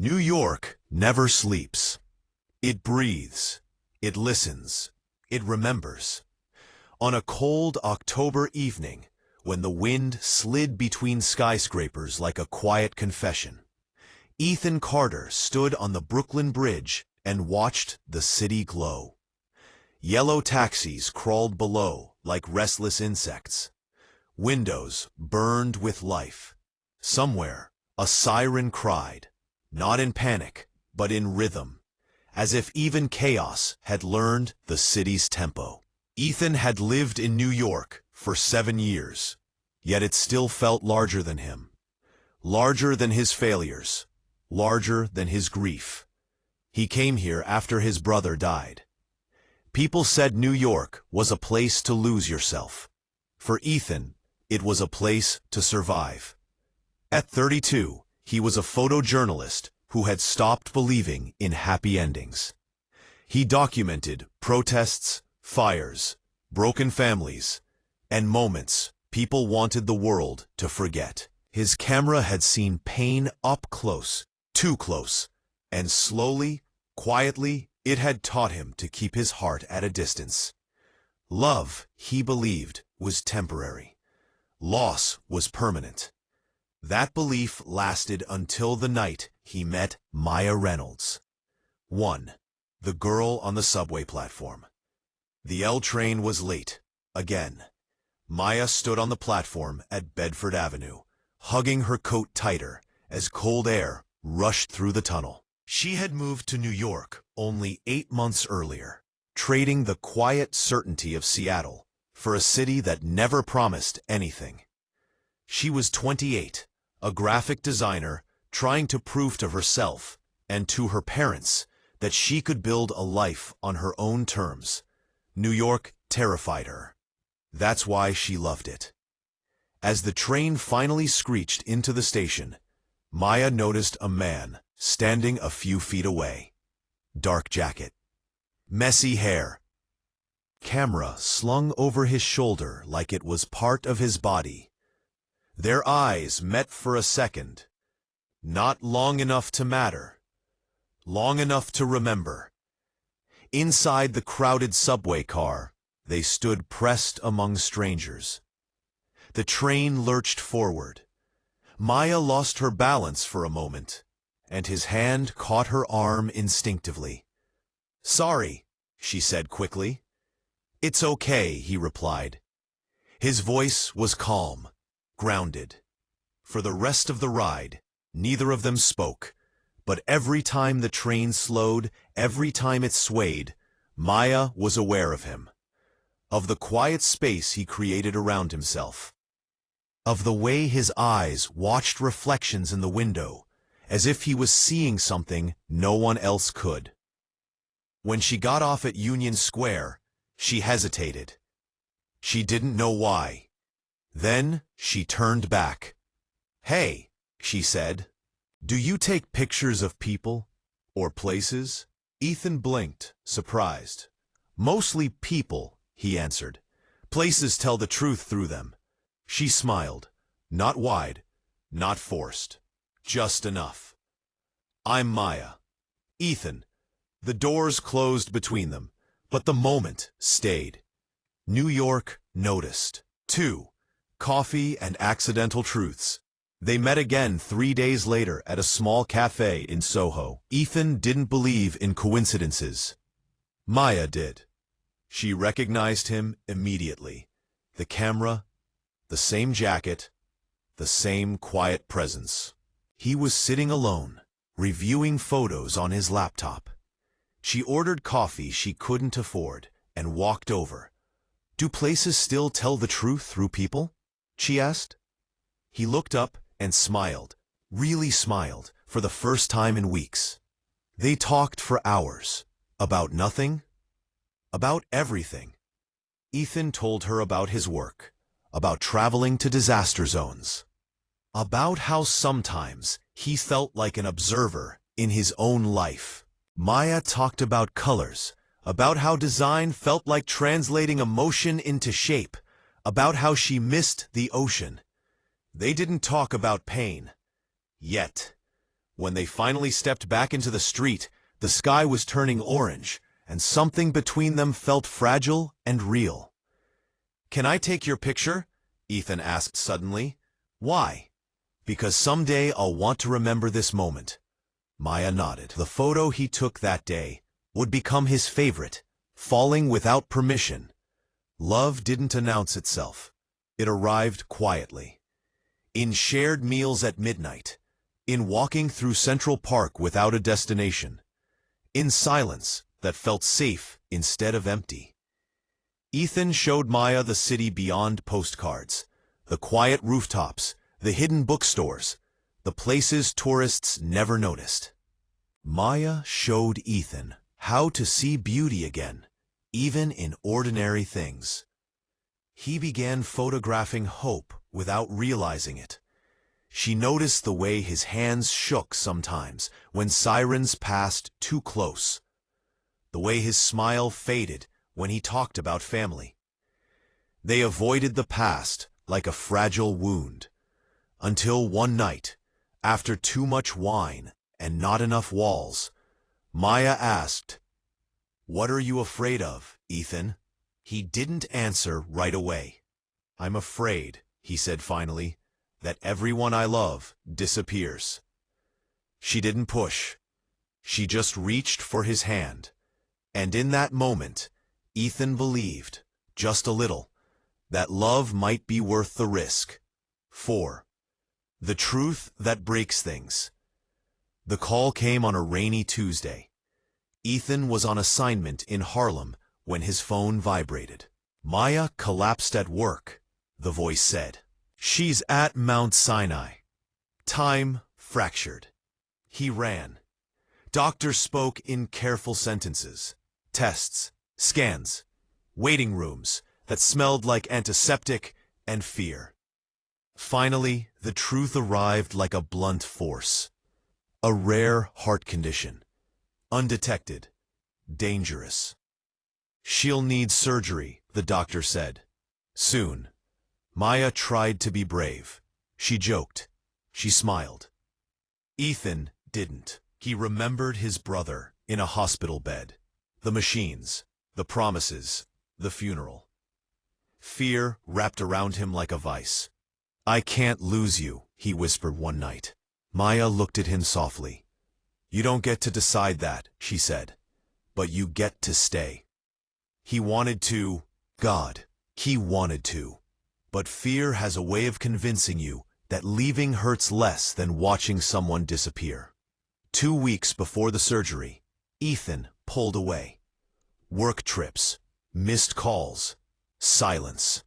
New York never sleeps. It breathes. It listens. It remembers. On a cold October evening, when the wind slid between skyscrapers like a quiet confession, Ethan Carter stood on the Brooklyn Bridge and watched the city glow. Yellow taxis crawled below like restless insects. Windows burned with life. Somewhere, a siren cried, not in panic, but in rhythm, as if even chaos had learned the city's tempo. Ethan had lived in New York for 7 years, yet it still felt larger than him. Larger than his failures, larger than his grief. He came here after his brother died. People said New York was a place to lose yourself. For Ethan, it was a place to survive. At 32, he was a photojournalist who had stopped believing in happy endings. He documented protests, fires, broken families, and moments people wanted the world to forget. His camera had seen pain up close, too close, and slowly, quietly, it had taught him to keep his heart at a distance. Love, he believed, was temporary. Loss was permanent. That belief lasted until the night he met Maya Reynolds. 1. The girl on the subway platform. The L train was late, again. Maya stood on the platform at Bedford Avenue, hugging her coat tighter as cold air rushed through the tunnel. She had moved to New York only 8 months earlier, trading the quiet certainty of Seattle for a city that never promised anything. She was 28, a graphic designer trying to prove to herself and to her parents that she could build a life on her own terms. New York terrified her. That's why she loved it. As the train finally screeched into the station, Maya noticed a man standing a few feet away. Dark jacket. Messy hair. Camera slung over his shoulder like it was part of his body. Their eyes met for a second. Not long enough to matter. Long enough to remember. Inside the crowded subway car, they stood pressed among strangers. The train lurched forward. Maya lost her balance for a moment, and his hand caught her arm instinctively. "Sorry," she said quickly. "It's okay," he replied. His voice was calm, grounded. For the rest of the ride, neither of them spoke, but every time the train slowed, every time it swayed, Maya was aware of him, of the quiet space he created around himself, of the way his eyes watched reflections in the window, as if he was seeing something no one else could. When she got off at Union Square, she hesitated. She didn't know why. Then she turned back. "Hey," she said, "do you take pictures of people or places?" Ethan blinked, surprised. "Mostly people," he answered. "Places tell the truth through them." She smiled, not wide, not forced, just enough. "I'm Maya." Ethan. The doors closed between them, but the moment stayed. New York noticed. 2. Coffee and accidental truths. They met again 3 days later at a small cafe in Soho. Ethan didn't believe in coincidences. Maya did. She recognized him immediately. The camera, the same jacket, the same quiet presence. He was sitting alone, reviewing photos on his laptop. She ordered coffee she couldn't afford and walked over. "Do places still tell the truth through people?" she asked. He looked up and smiled, really smiled, for the first time in weeks. They talked for hours. About nothing. About everything. Ethan told her about his work, about traveling to disaster zones, about how sometimes he felt like an observer in his own life. Maya talked about colors, about how design felt like translating emotion into shape, about how she missed the ocean. They didn't talk about pain. Yet. When they finally stepped back into the street, the sky was turning orange, and something between them felt fragile and real. "Can I take your picture?" Ethan asked suddenly. "Why?" "Because someday I'll want to remember this moment." Maya nodded. The photo he took that day would become his favorite, falling without permission. Love didn't announce itself. It arrived quietly. In shared meals at midnight, in walking through Central Park without a destination, in silence that felt safe instead of empty. Ethan showed Maya the city beyond postcards, the quiet rooftops, the hidden bookstores, the places tourists never noticed. Maya showed Ethan how to see beauty again, even in ordinary things. He began photographing hope without realizing it. She noticed the way his hands shook sometimes when sirens passed too close, the way his smile faded when he talked about family. They avoided the past like a fragile wound, until one night, after too much wine and not enough walls, Maya asked, "What are you afraid of, Ethan?" He didn't answer right away. "I'm afraid," he said finally, "that everyone I love disappears." She didn't push. She just reached for his hand. And in that moment, Ethan believed, just a little, that love might be worth the risk. 4. The truth that breaks things. The call came on a rainy Tuesday. Ethan was on assignment in Harlem when his phone vibrated. "Maya collapsed at work," the voice said. "She's at Mount Sinai. Time fractured." He ran. Doctors spoke in careful sentences. Tests, scans, waiting rooms that smelled like antiseptic and fear. Finally, the truth arrived like a blunt force. A rare heart condition. Undetected. Dangerous. "She'll need surgery," the doctor said. "Soon." Maya tried to be brave. She joked. She smiled. Ethan didn't. He remembered his brother in a hospital bed. The machines, the promises, the funeral. Fear wrapped around him like a vice. "I can't lose you," he whispered one night. Maya looked at him softly. "You don't get to decide that," she said, "but you get to stay." He wanted to. God, he wanted to. But fear has a way of convincing you that leaving hurts less than watching someone disappear. 2 weeks before the surgery, Ethan pulled away. Work trips, missed calls, silence.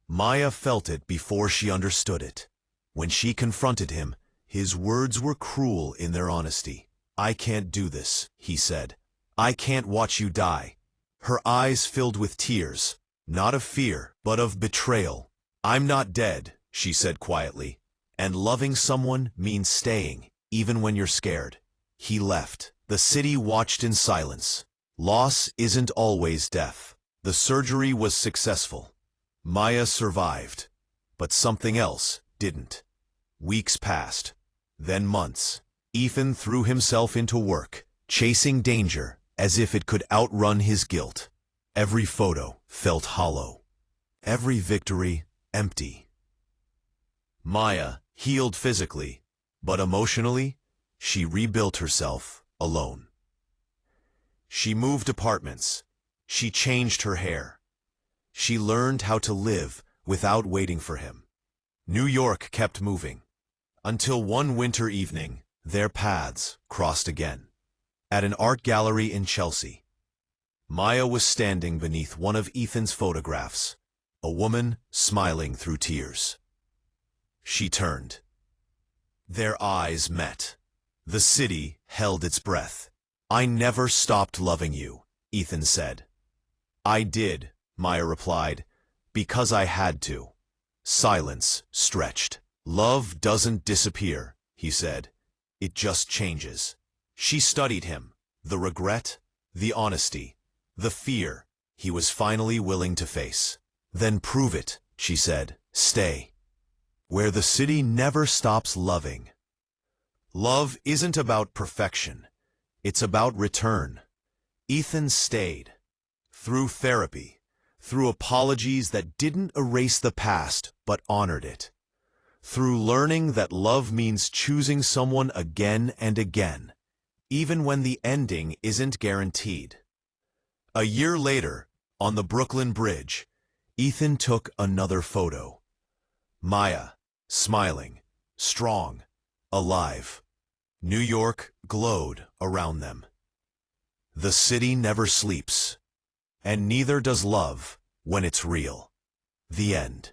Maya felt it before she understood it. When she confronted him, his words were cruel in their honesty. "I can't do this," he said. "I can't watch you die." Her eyes filled with tears, not of fear, but of betrayal. "I'm not dead," she said quietly, "and loving someone means staying, even when you're scared." He left. The city watched in silence. Loss isn't always death. The surgery was successful. Maya survived, but something else didn't. Weeks passed, then months. Ethan threw himself into work, chasing danger as if it could outrun his guilt. Every photo felt hollow. Every victory empty. Maya healed physically, but emotionally, she rebuilt herself alone. She moved apartments. She changed her hair. She learned how to live without waiting for him. New York kept moving, until one winter evening, their paths crossed again. At an art gallery in Chelsea, Maya was standing beneath one of Ethan's photographs, a woman smiling through tears. She turned. Their eyes met. The city held its breath. "I never stopped loving you," Ethan said. "I did," Maya replied, "because I had to." Silence stretched. "Love doesn't disappear," he said. "It just changes." She studied him, the regret, the honesty, the fear he was finally willing to face. "Then prove it," she said. "Stay. Where the city never stops loving." Love isn't about perfection. It's about return. Ethan stayed. Through therapy. Through apologies that didn't erase the past, but honored it. Through learning that love means choosing someone again and again, even when the ending isn't guaranteed. A year later, on the Brooklyn Bridge, Ethan took another photo. Maya, smiling, strong, alive. New York glowed around them. The city never sleeps, and neither does love when it's real. The end.